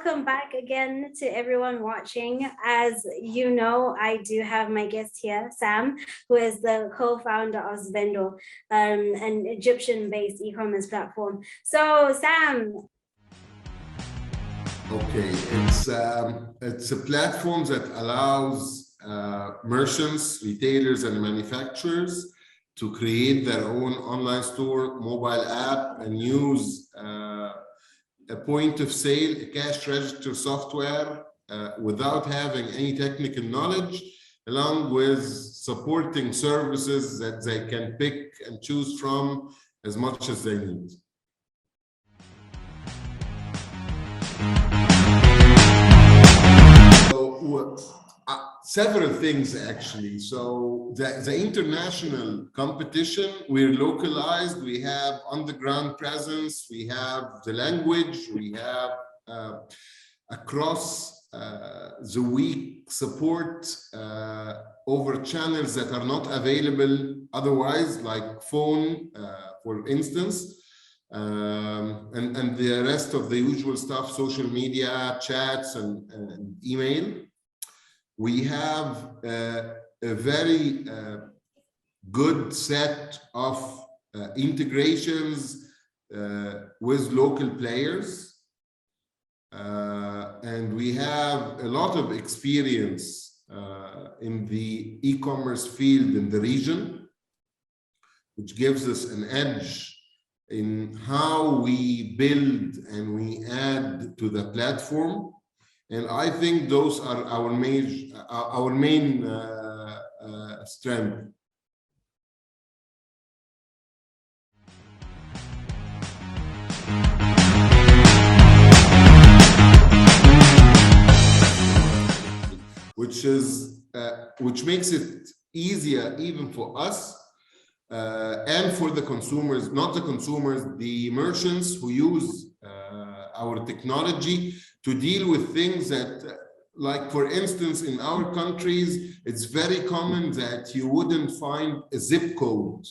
welcome back again to everyone watching. As you know, I do have my guest here, Sam, who is the co-founder of Zvendo, an Egyptian-based e-commerce platform. So, Sam. Okay, it's a platform that allows merchants, retailers, and manufacturers to create their own online store, mobile app, and use a point of sale, a cash register software without having any technical knowledge, along with supporting services that they can pick and choose from as much as they need. So, several things actually. So the international competition, we're localized, we have on-the-ground presence, we have the language, we have across the week support over channels that are not available otherwise, like phone, for instance, and the rest of the usual stuff, social media, chats, and email. We have a very good set of integrations with local players, and we have a lot of experience in the e-commerce field in the region, which gives us an edge in how we build and we add to the platform. And I think those are our main strength. Which makes it easier even for us and for the consumers, not the consumers, the merchants who use our technology to deal with things that, like for instance, in our countries, it's very common that you wouldn't find a zip code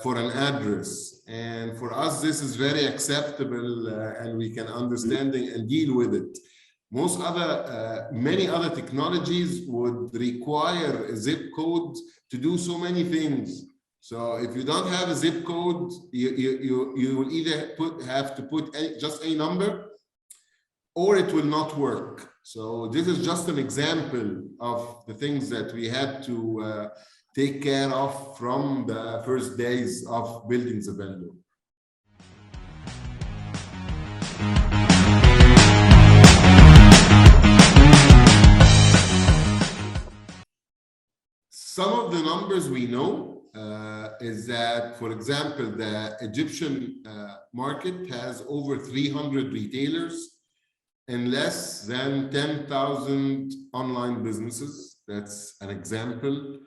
for an address. And for us, this is very acceptable and we can understand and deal with it. Many other technologies would require a zip code to do so many things. So if you don't have a zip code, you will either have to put just a number, or it will not work. So this is just an example of the things that we had to take care of from the first days of building Zvendo. Some of the numbers we know is that, for example, the Egyptian market has over 300 retailers and less than 10,000 online businesses. That's an example.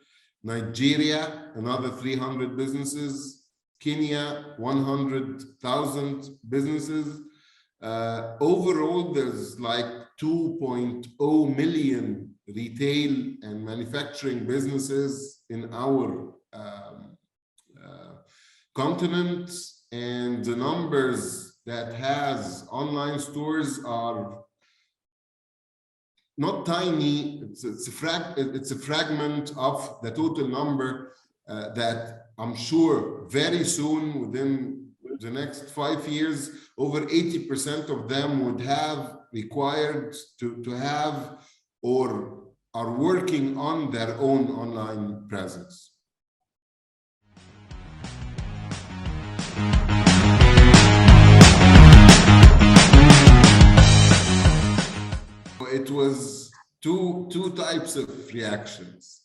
Nigeria, another 300 businesses. Kenya, 100,000 businesses. Overall, there's like 2.0 million retail and manufacturing businesses in our continent, and the numbers that has online stores are not tiny. It's a fragment of the total number that I'm sure very soon, within the next 5 years, over 80% of them would have required to have or are working on their own online presence. It was two types of reactions.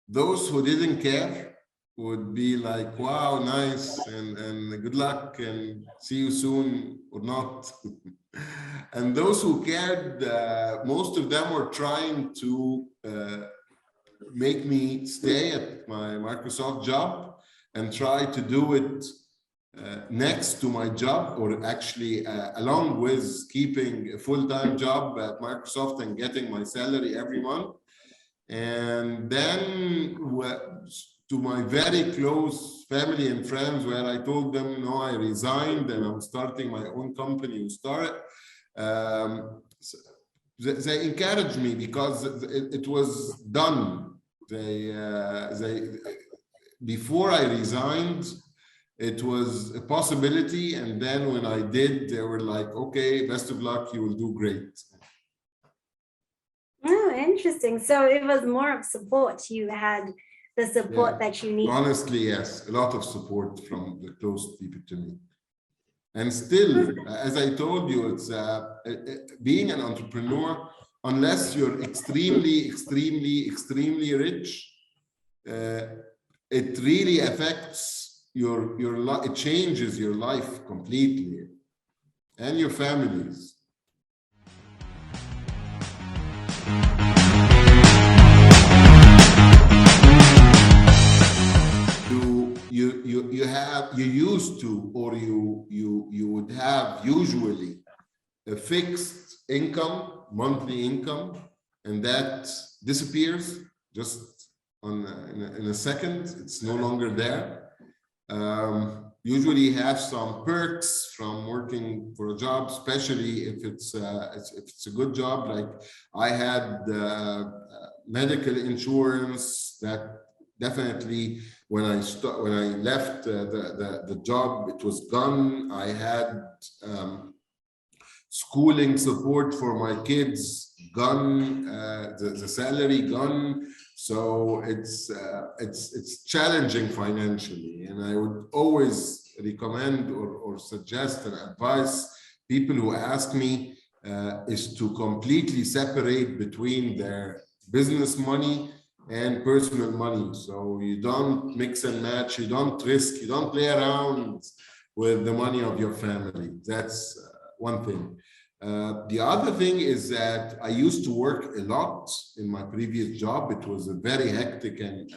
Those who didn't care would be like, wow, nice, and good luck, and see you soon, or not. And those who cared, most of them were trying to make me stay at my Microsoft job and try to do it next to my job, or actually along with keeping a full-time job at Microsoft and getting my salary every month. And then to my very close family and friends, where I told them, no, I resigned and I'm starting my own company, They encouraged me because it was done. Before I resigned, it was a possibility, and then when I did, they were like, okay, best of luck, you will do great. Oh, interesting. So it was more of support. You had the support that you need. Honestly, yes, a lot of support from the close people to me. And still, as I told you, it's being an entrepreneur, unless you're extremely rich, it really affects your life. It changes your life completely and your families. You used to, or you would have usually a fixed income, monthly income, and that disappears just in a second. It's no longer there. Usually have some perks from working for a job, especially if it's a good job. Like I had medical insurance that definitely when I left the job, it was gone. I had schooling support for my kids gone, the salary gone. So it's challenging financially, and I would always recommend or suggest and advise people who ask me is to completely separate between their business money and personal money. So you don't mix and match, you don't risk, you don't play around with the money of your family. That's one thing. The other thing is that I used to work a lot in my previous job. It was a very hectic and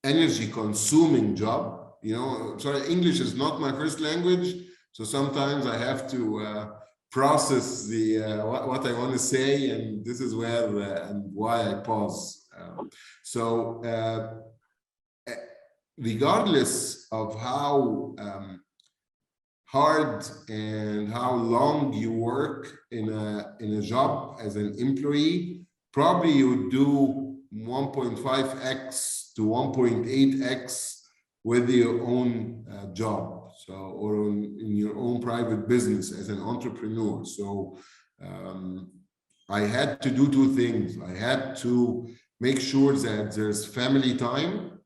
energy consuming job. You know, sorry, English is not my first language, so sometimes I have to process what I want to say, and this is where and why I pause. Regardless of how hard and how long you work in a job as an employee, probably you do 1.5x to 1.8x with your own job, so or in your own private business as an entrepreneur. So I had to do two things. I had to make sure that there's family time.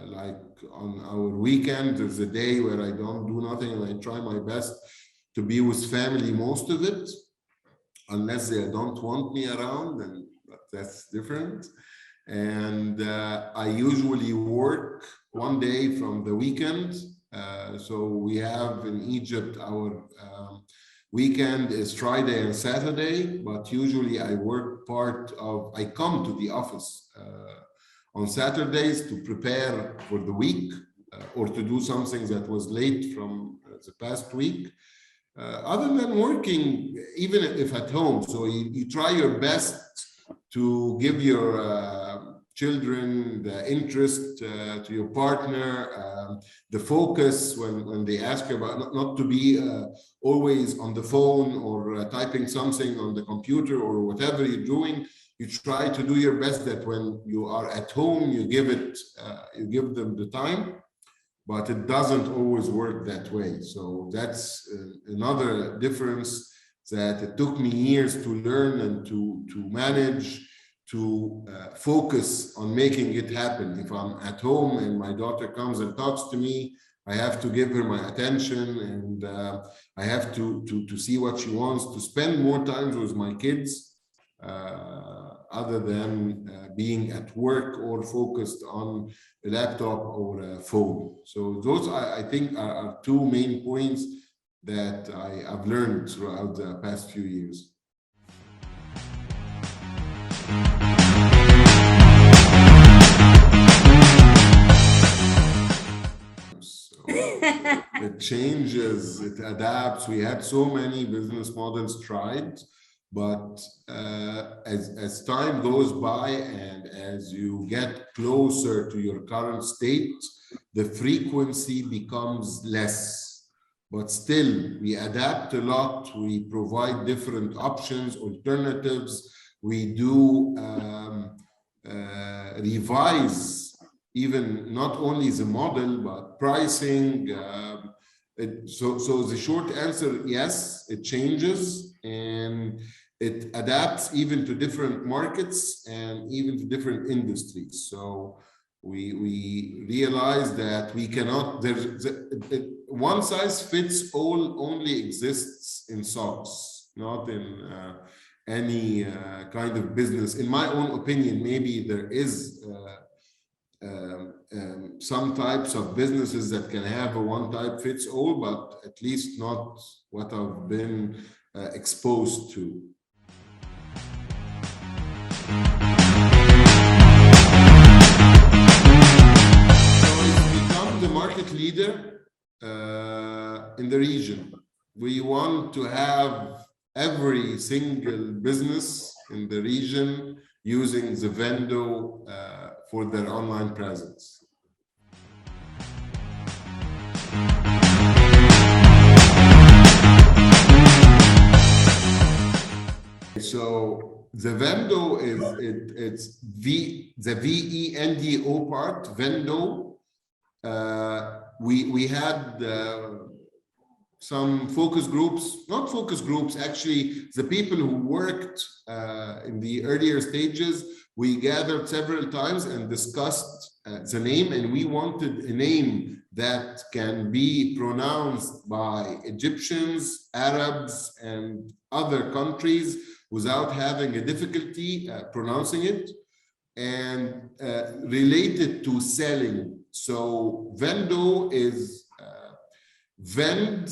Like on our weekend, there's a day where I don't do nothing, and I try my best to be with family most of it, unless they don't want me around, and that's different. And I usually work one day from the weekend. So we have in Egypt, our weekend is Friday and Saturday, but usually I work I come to the office on Saturdays to prepare for the week or to do something that was late from the past week. Other than working, even if at home, so you try your best to give your children the interest, to your partner, the focus when they ask you about, not to be always on the phone or typing something on the computer or whatever you're doing. You try to do your best that when you are at home, you give them the time, but it doesn't always work that way. So that's another difference that it took me years to learn and to manage, to focus on making it happen. If I'm at home and my daughter comes and talks to me, I have to give her my attention, and I have to see what she wants, to spend more time with my kids, other than being at work or focused on a laptop or a phone. So those I think are two main points that I've learned throughout the past few years. So it changes, it adapts. We had so many business models tried, but as time goes by and as you get closer to your current state, the frequency becomes less. but still we adapt a lot. We provide different options, alternatives. We do revise even not only the model, but pricing. So the short answer, yes, it changes and it adapts even to different markets and even to different industries. So we realize that we cannot, one size fits all only exists in socks, not in any kind of business. In my own opinion, maybe there is some types of businesses that can have a one type fits all, but at least not what I've been exposed to. The market leader in the region. We want to have every single business in the region using Zvendo for their online presence. So Zvendo is it's the VENDO part, Vendo. We had some focus groups, not focus groups, actually the people who worked in the earlier stages, we gathered several times and discussed the name, and we wanted a name that can be pronounced by Egyptians, Arabs, and other countries without having a difficulty pronouncing it, and related to selling. So Vendo is vend,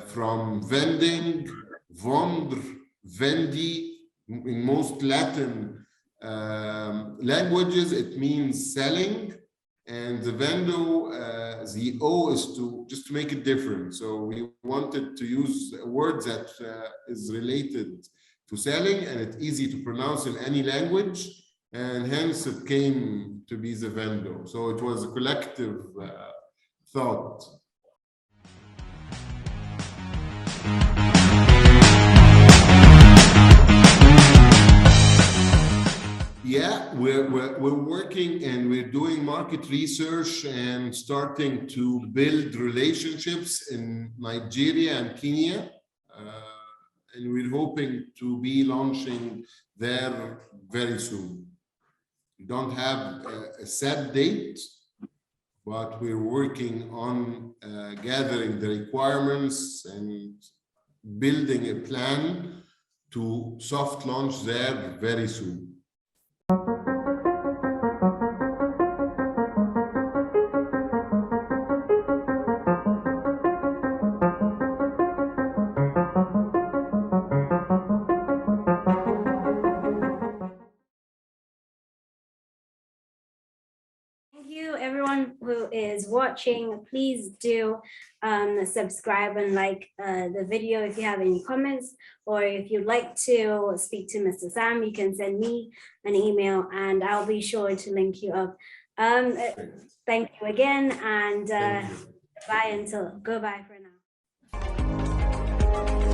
from vending, vendre, vendi. In most Latin languages, it means selling. And the Vendo, the O is just to make it different. So we wanted to use a word that is related to selling, and it's easy to pronounce in any language. And hence it came to be the Zvendo. So it was a collective thought. Yeah, we're working and we're doing market research and starting to build relationships in Nigeria and Kenya. And we're hoping to be launching there very soon. We don't have a set date, but we're working on gathering the requirements and building a plan to soft launch there very soon. Everyone who is watching, please do subscribe and like the video. If you have any comments, or if you'd like to speak to Mr. Sam, you can send me an email and I'll be sure to link you up. Thank you again, and bye until goodbye for now.